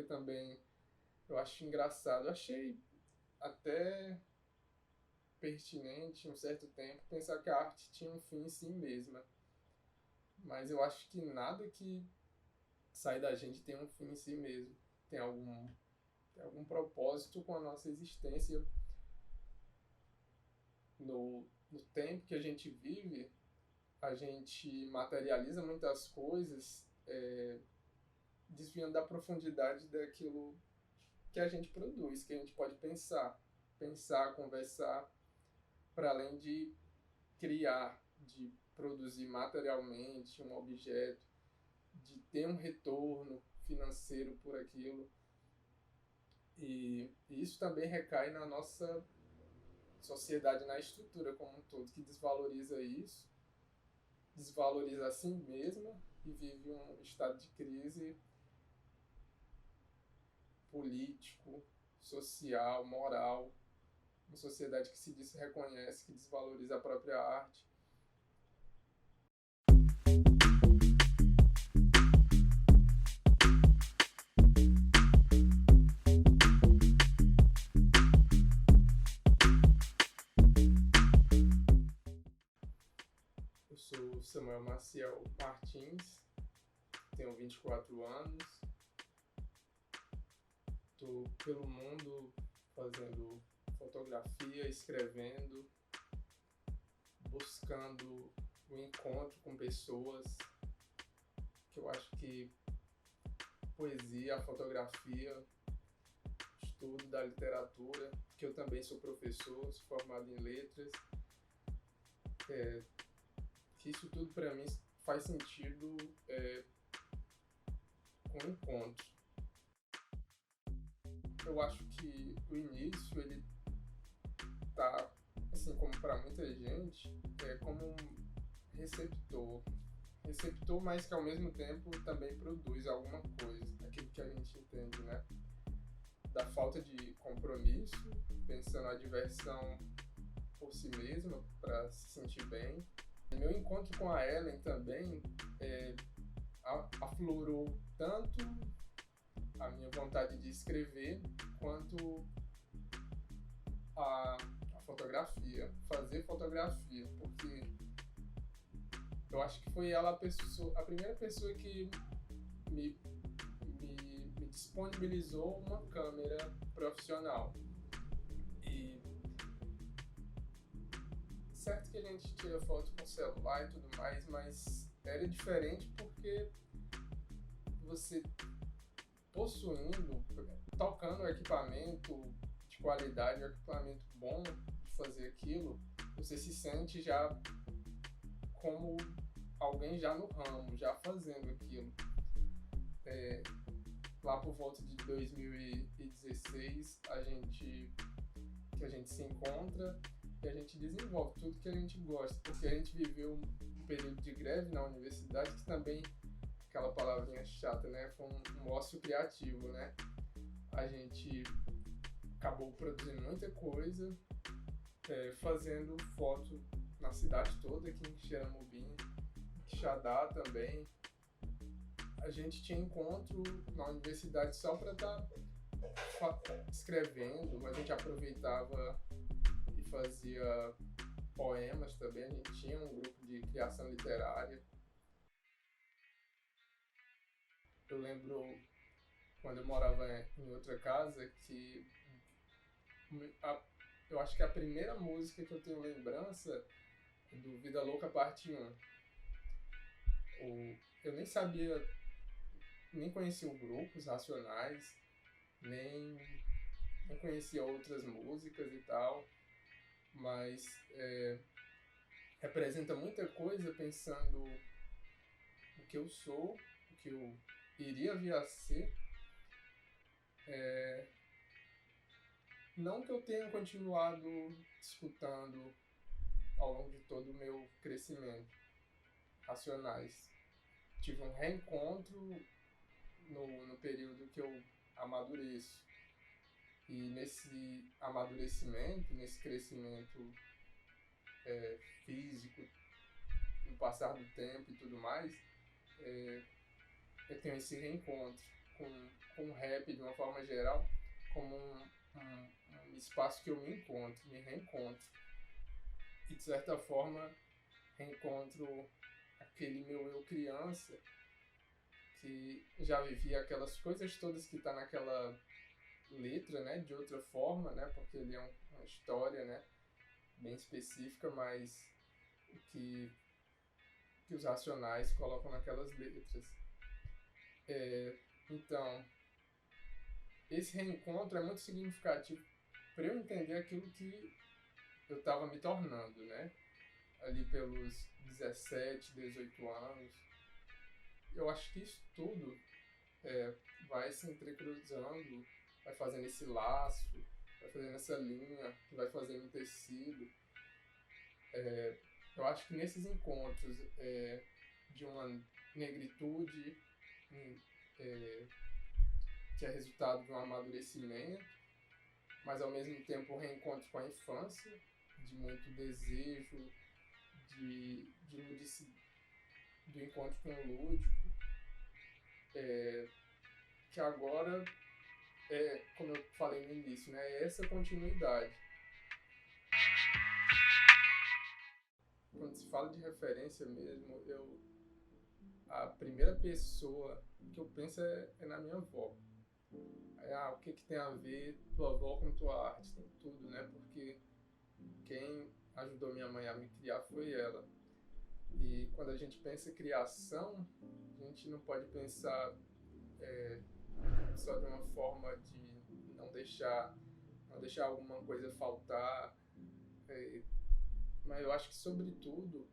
porque também eu acho engraçado. Eu achei até pertinente, um certo tempo, pensar que a arte tinha um fim em si mesma. Mas eu acho que nada que sai da gente tem um fim em si mesmo. Tem algum, tem algum propósito com a nossa existência no tempo que a gente vive. A gente materializa muitas coisas, desviando da profundidade daquilo que a gente produz, que a gente pode pensar, conversar, para além de criar, de produzir materialmente um objeto, de ter um retorno financeiro por aquilo. E isso também recai na nossa sociedade, na estrutura como um todo, que desvaloriza isso, desvaloriza a si mesma e vive um estado de crise político, social, moral. Uma sociedade que se reconhece, que desvaloriza a própria arte. Eu sou Samuel Maciel Martins, tenho 24 anos, estou pelo mundo fazendo fotografia, escrevendo, buscando o encontro com pessoas, que eu acho que poesia, a fotografia, estudo da literatura, que eu também sou professor, sou formado em letras, que isso tudo para mim faz sentido com o encontro. Eu acho que o início ele tá, assim como para muita gente, como um receptor. Receptor, mas que ao mesmo tempo também produz alguma coisa, aquilo que a gente entende, né? Da falta de compromisso, pensando a diversão por si mesma, para se sentir bem. Meu encontro com a Ellen também aflorou tanto a minha vontade de escrever, quanto a fotografia, fazer fotografia, porque eu acho que foi ela a primeira pessoa que me, me disponibilizou uma câmera profissional. E certo que a gente tira foto com celular e tudo mais, mas era diferente porque você possuindo, tocando um equipamento de qualidade, um equipamento bom de fazer aquilo, você se sente já como alguém já no ramo, já fazendo aquilo. Lá por volta de 2016, a gente se encontra e a gente desenvolve tudo que a gente gosta, porque a gente viveu um período de greve na universidade que também, aquela palavrinha chata, né, foi um ócio criativo, né? A gente acabou produzindo muita coisa, fazendo foto na cidade toda, aqui em Xeramobim, em Quixadá também. A gente tinha encontro na universidade só para estar escrevendo, a gente aproveitava e fazia poemas também, a gente tinha um grupo de criação literária. Eu lembro quando eu morava em outra casa que eu acho que a primeira música que eu tenho lembrança é do Vida Louca Parte 1. Eu nem sabia, nem conhecia o grupo, os Racionais, nem conhecia outras músicas e tal, mas representa muita coisa pensando o que eu sou, o que eu iria vir a ser. Não que eu tenha continuado escutando ao longo de todo o meu crescimento Racionais. Tive um reencontro no período que eu amadureço. E nesse amadurecimento, nesse crescimento físico, no passar do tempo e tudo mais, eu tenho esse reencontro com o rap de uma forma geral como um espaço que eu me reencontro. E de certa forma reencontro aquele meu eu criança que já vivia aquelas coisas todas que tá naquela letra, né, de outra forma, né, porque ele é uma história, né, bem específica, mas o que os Racionais colocam naquelas letras. Então, esse reencontro é muito significativo para eu entender aquilo que eu estava me tornando, né, ali pelos 17, 18 anos. Eu acho que isso tudo vai se entrecruzando, vai fazendo esse laço, vai fazendo essa linha, que vai fazendo um tecido. Eu acho que nesses encontros de uma negritude que é resultado de um amadurecimento, mas ao mesmo tempo um reencontro com a infância, de muito desejo, do encontro com o lúdico, que agora como eu falei no início, né, é essa continuidade. Quando se fala de referência mesmo, a primeira pessoa que eu penso é na minha avó. O que tem a ver tua avó com tua arte? Tem tudo, né? Porque quem ajudou minha mãe a me criar foi ela. E quando a gente pensa em criação, a gente não pode pensar só de uma forma de não deixar alguma coisa faltar. Mas eu acho que, sobretudo,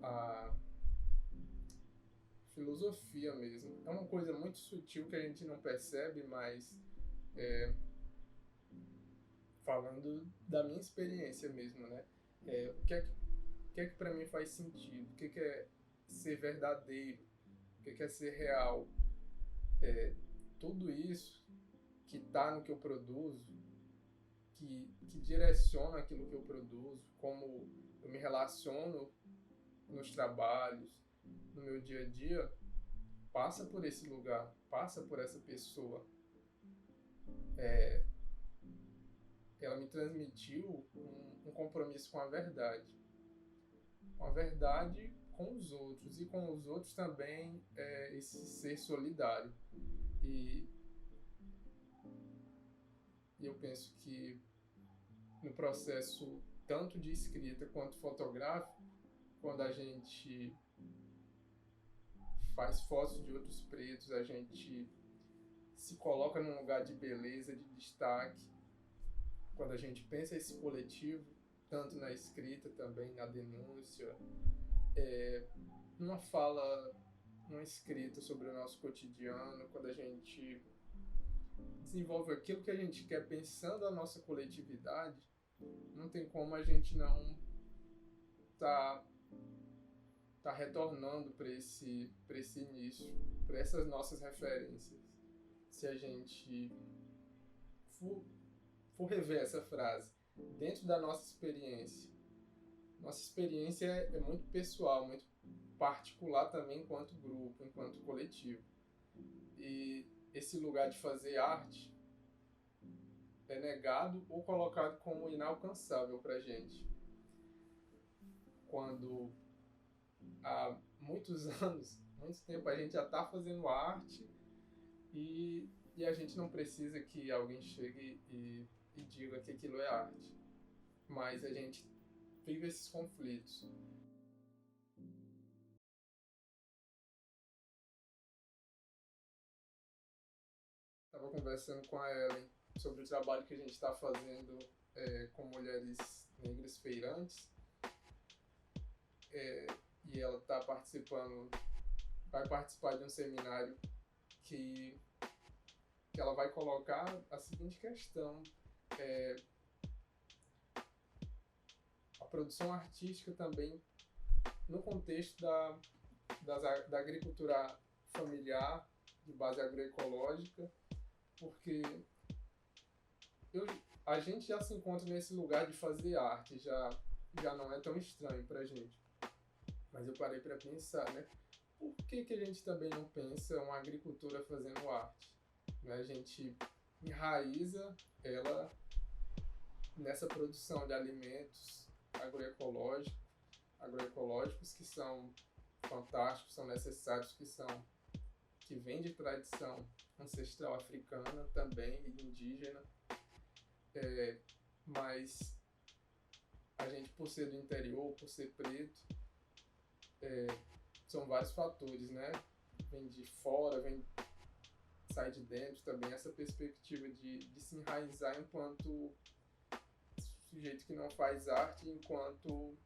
a filosofia mesmo. É uma coisa muito sutil que a gente não percebe, mas falando da minha experiência mesmo, né? O que é que para mim faz sentido? O que é ser verdadeiro? O que é ser real? Tudo isso que está no que eu produzo, que direciona aquilo que eu produzo, como eu me relaciono nos trabalhos, no meu dia a dia, passa por esse lugar, passa por essa pessoa. Ela me transmitiu um compromisso com a verdade com os outros, e com os outros também esse ser solidário. E eu penso que no processo tanto de escrita quanto fotográfico, quando a gente faz fotos de outros pretos, a gente se coloca num lugar de beleza, de destaque. Quando a gente pensa esse coletivo, tanto na escrita também, na denúncia, numa fala, numa escrita sobre o nosso cotidiano, quando a gente desenvolve aquilo que a gente quer pensando a nossa coletividade, não tem como a gente não tá retornando para esse início, para essas nossas referências. Se a gente for rever essa frase dentro da nossa experiência é muito pessoal, muito particular também enquanto grupo, enquanto coletivo. E esse lugar de fazer arte é negado ou colocado como inalcançável pra gente. Quando há muitos anos, muito tempo, a gente já está fazendo arte e a gente não precisa que alguém chegue e diga que aquilo é arte. Mas a gente vive esses conflitos. Estava conversando com a Ellen sobre o trabalho que a gente está fazendo com mulheres negras feirantes. E ela vai participar de um seminário que ela vai colocar a seguinte questão: a produção artística também no contexto da agricultura familiar, de base agroecológica, porque a gente já se encontra nesse lugar de fazer arte, já não é tão estranho pra gente. Mas eu parei para pensar, né? por que a gente também não pensa uma agricultura fazendo arte? Né? A gente enraiza ela nessa produção de alimentos agroecológicos que são fantásticos, são necessários, que vêm de tradição ancestral africana também e indígena, mas a gente, por ser do interior, por ser preto, são vários fatores, né? Vem de fora, sai de dentro também, essa perspectiva de se enraizar enquanto sujeito que não faz arte, enquanto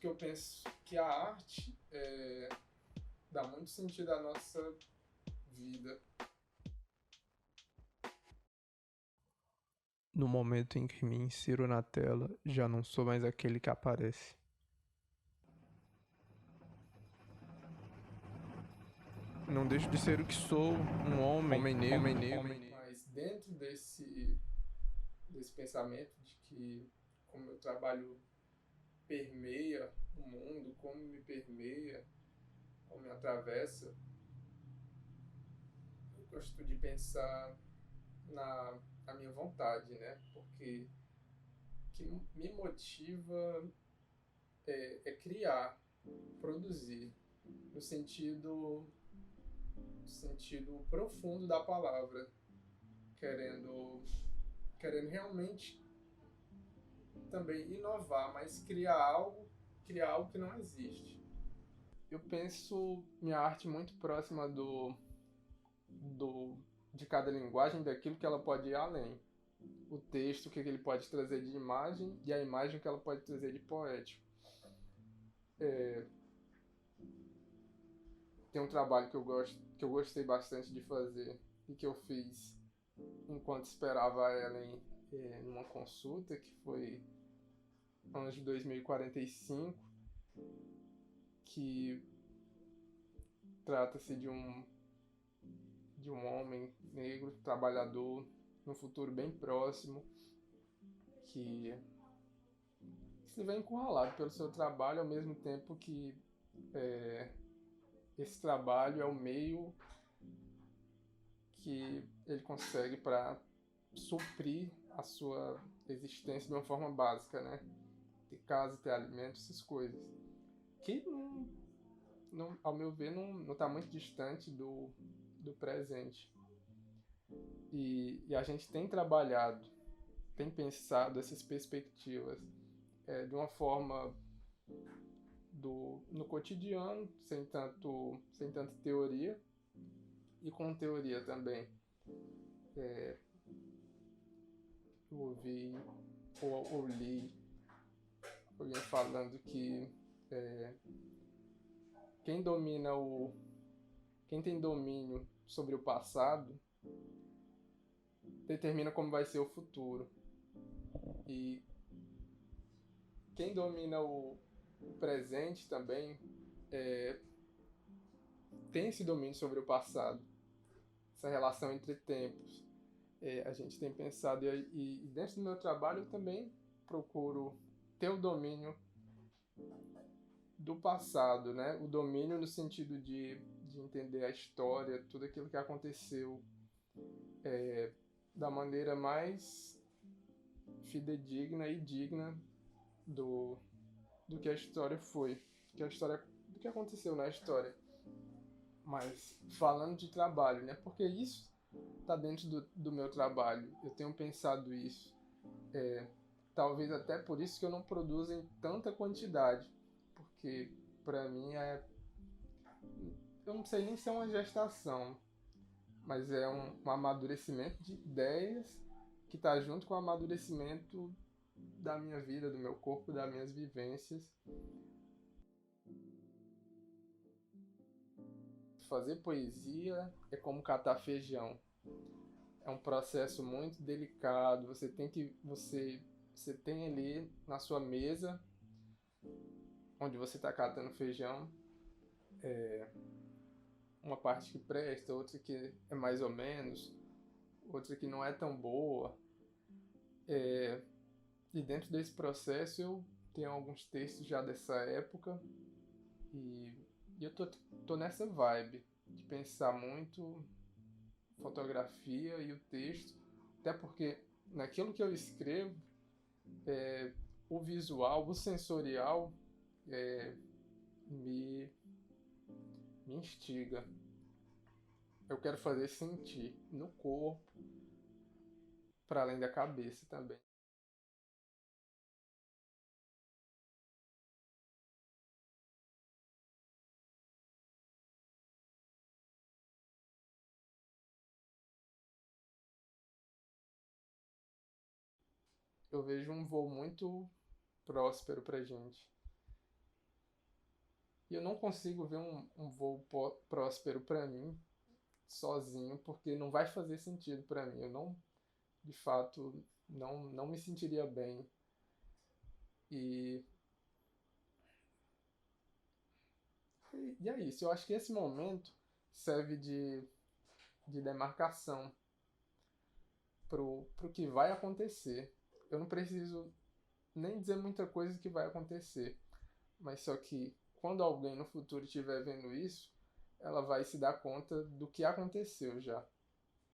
que eu penso que a arte dá muito sentido à nossa vida. No momento em que me insiro na tela, já não sou mais aquele que aparece. Não deixo de ser o que sou, um homem negro. Mas dentro desse pensamento de que como meu trabalho permeia o mundo, como me permeia, como me atravessa, eu gosto de pensar na minha vontade, né? Porque o que me motiva é criar, produzir, no sentido profundo da palavra, querendo realmente também inovar, mas criar algo que não existe. Eu penso minha arte muito próxima de cada linguagem, daquilo que ela pode ir além. O texto, o que ele pode trazer de imagem, e a imagem, o que ela pode trazer de poético. Tem um trabalho que eu gostei bastante de fazer e que eu fiz enquanto esperava a Ellen numa consulta, que foi ano de 2045, que trata-se de um homem negro, trabalhador, num futuro bem próximo, que se vê encurralado pelo seu trabalho, ao mesmo tempo que esse trabalho é o meio que ele consegue para suprir a sua existência de uma forma básica, né? Ter casa, ter alimento, essas coisas. Que, ao meu ver, não está muito distante do presente. E a gente tem trabalhado, tem pensado essas perspectivas de uma forma no cotidiano, sem tanta teoria, e com teoria também. Eu ouvi ou li alguém falando que quem tem domínio sobre o passado determina como vai ser o futuro. E quem domina o presente também tem esse domínio sobre o passado. Essa relação entre tempos. A gente tem pensado, e dentro do meu trabalho eu também procuro ter o domínio do passado, né? O domínio no sentido de entender a história, tudo aquilo que aconteceu da maneira mais fidedigna e digna do que a história foi, do que aconteceu na história. Mas falando de trabalho, né? Porque isso está dentro do meu trabalho. Eu tenho pensado isso. Talvez até por isso que eu não produzo em tanta quantidade, porque para mim eu não sei nem se é uma gestação, mas é um amadurecimento de ideias que está junto com o amadurecimento da minha vida, do meu corpo, das minhas vivências. Fazer poesia é como catar feijão. É um processo muito delicado. Você tem ali na sua mesa, onde você está catando feijão, uma parte que presta, outra que é mais ou menos, outra que não é tão boa. E dentro desse processo eu tenho alguns textos já dessa época, e E eu tô nessa vibe de pensar muito fotografia e o texto, até porque naquilo que eu escrevo, o visual, o sensorial me, me instiga. Eu quero fazer sentir no corpo, para além da cabeça também. Eu vejo um voo muito próspero pra gente. E eu não consigo ver um voo próspero para mim sozinho, porque não vai fazer sentido para mim. Eu não, de fato, não me sentiria bem. E, e é isso. Eu acho que esse momento serve de demarcação pro que vai acontecer. Eu não preciso nem dizer muita coisa que vai acontecer, mas só que quando alguém no futuro estiver vendo isso, ela vai se dar conta do que aconteceu já.